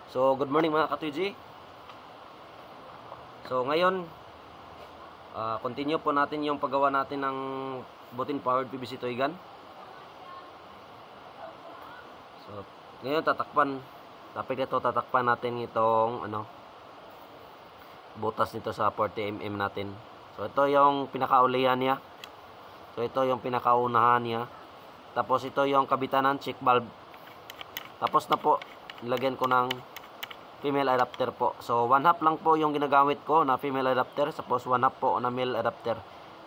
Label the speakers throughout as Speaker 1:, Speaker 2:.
Speaker 1: So, good morning mga ka-2G. So, ngayon, continue po natin yung paggawa natin ng butin powered PVC toy gun. So, ngayon tatakpan natin itong butas nito sa 40mm natin. So, ito yung pinakaulihan niya. So, ito yung pinakaunahan niya. Tapos, ito yung kabitanan, check valve. Tapos na po, nilagyan ko ng female adapter po. So, 1/2 lang po yung ginagamit ko na female adapter. Tapos, 1/2 po na male adapter.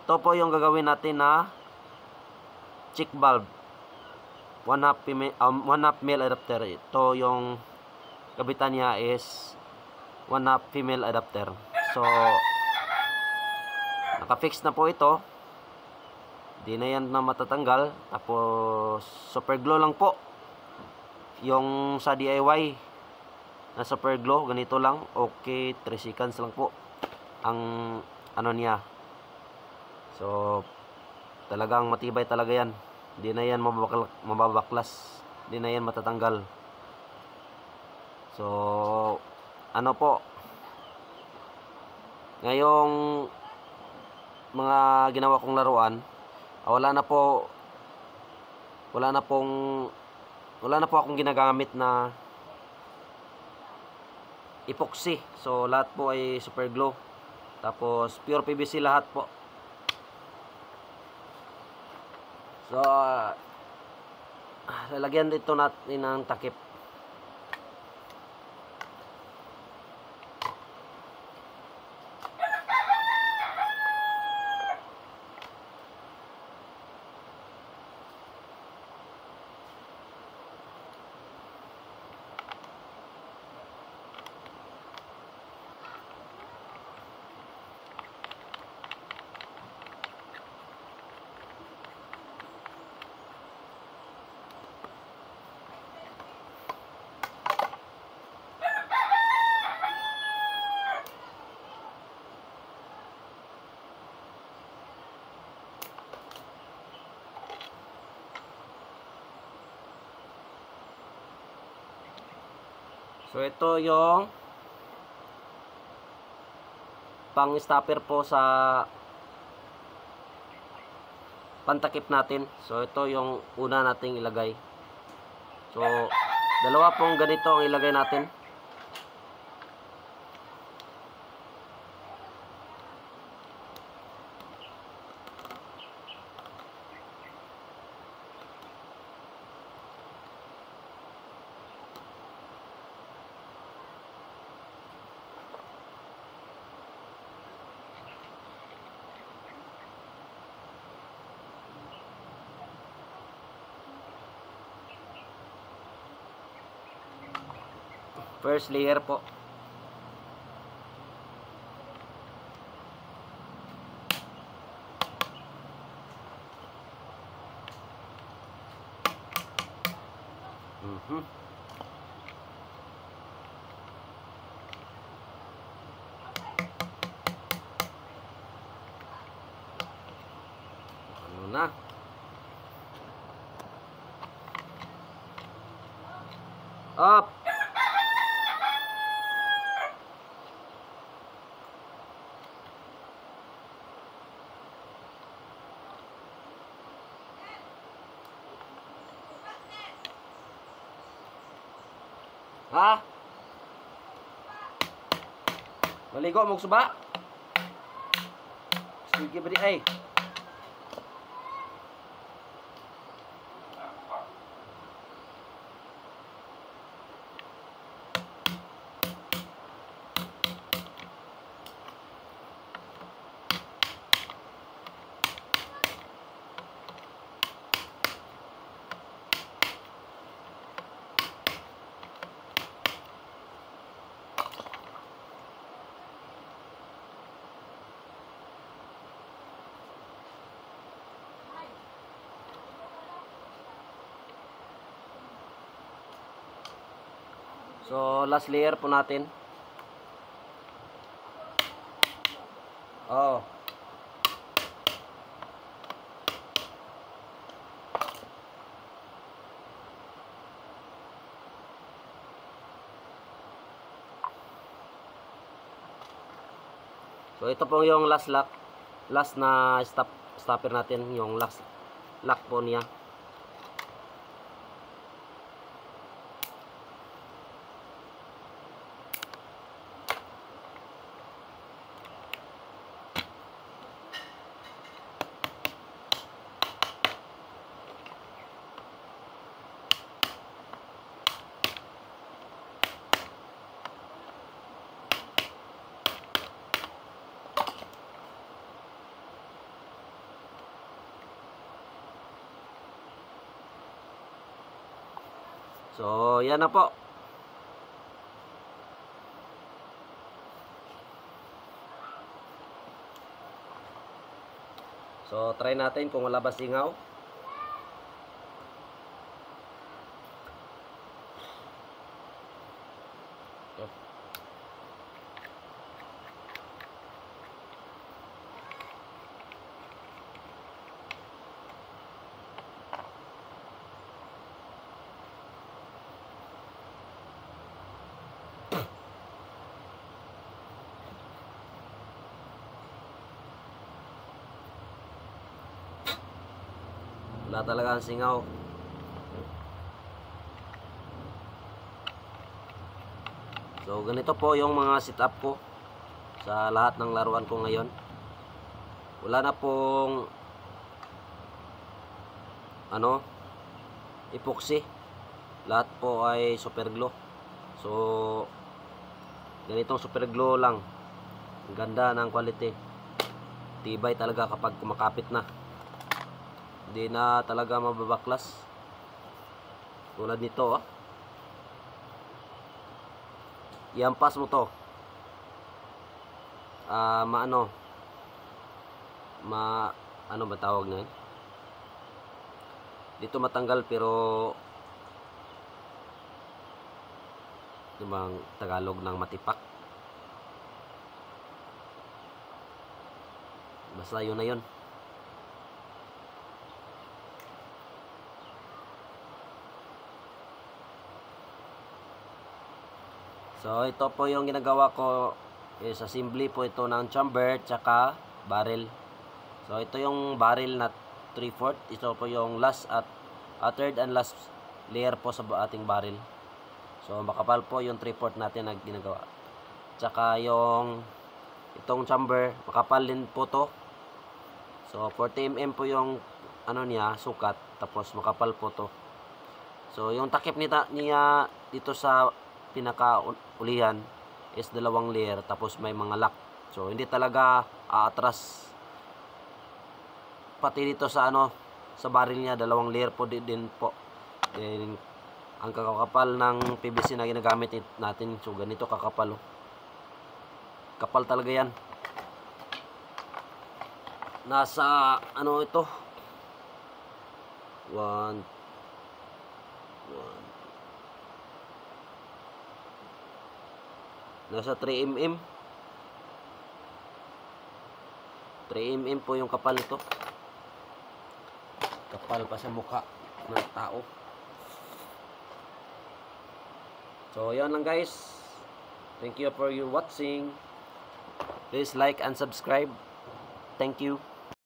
Speaker 1: Ito po yung gagawin natin na check valve. 1/2 male adapter. Ito yung kabitan niya is 1/2 female adapter. So, naka-fix na po ito. Di na yan na matatanggal. Tapos, super glue lang po. Yung sa DIY na super glue, ganito lang. Okay, 3 seconds lang po ang niya. So, talagang matibay talaga yan. Di na yan mababaklas. Di na yan matatanggal. So, po, ngayong mga ginawa kong laruan, wala na po akong ginagamit na epoxy. So, lahat po ay super glue. Tapos, pure PVC lahat po. So, lalagyan dito natin ng takip. So, ito yung pang-stopper po sa pantakip natin. So, ito yung una nating ilagay. So, dalawa pong ganito ang ilagay natin. First layer po. Ano na? Up! Ha? Maligo mo suba? Sige ba di ay? So, last layer po natin. Oh. So ito po yung last na stopper natin, yung last lock po niya. So, yan na po. So, try natin kung wala ba singaw. Wala talaga ang singaw. So, ganito po yung mga setup ko sa lahat ng laruan ko ngayon. Wala na pong epoxy. Lahat po ay super glue. So, ganitong super glue lang. Ang ganda ng quality. Tibay talaga kapag kumakapit na. Hindi na talaga mababaklas. Tulad nito, oh. Iampas mo to. Ano ba tawag na yun? Dito matanggal pero bang Tagalog ng matipak. Basta yun na yun. So ito po yung ginagawa ko, is assembly po ito ng chamber tsaka barrel. So ito yung barrel na 3/4. Ito po yung last at third and last layer po sa ating barrel. So makapal po yung 3/4 natin na ginagawa. Tsaka yung itong chamber, makapal din po to. So 40 mm po yung niya, sukat, tapos makapal po to. So yung takip niya dito sa pinaka-ulihan is 2 layer, tapos may mga lock. So hindi talaga aatras. Pati dito sa sa barrel niya 2 layer po din po. Then ang kakapal ng PVC na ginagamit natin, so ganito kakapal, oh. Kapal talaga yan. Nasa ito 1 nasa 3 mm. 3 mm po yung kapal nito. Kapal pa sa mukha ng tao. So, yan lang guys. Thank you for your watching. Please like and subscribe. Thank you.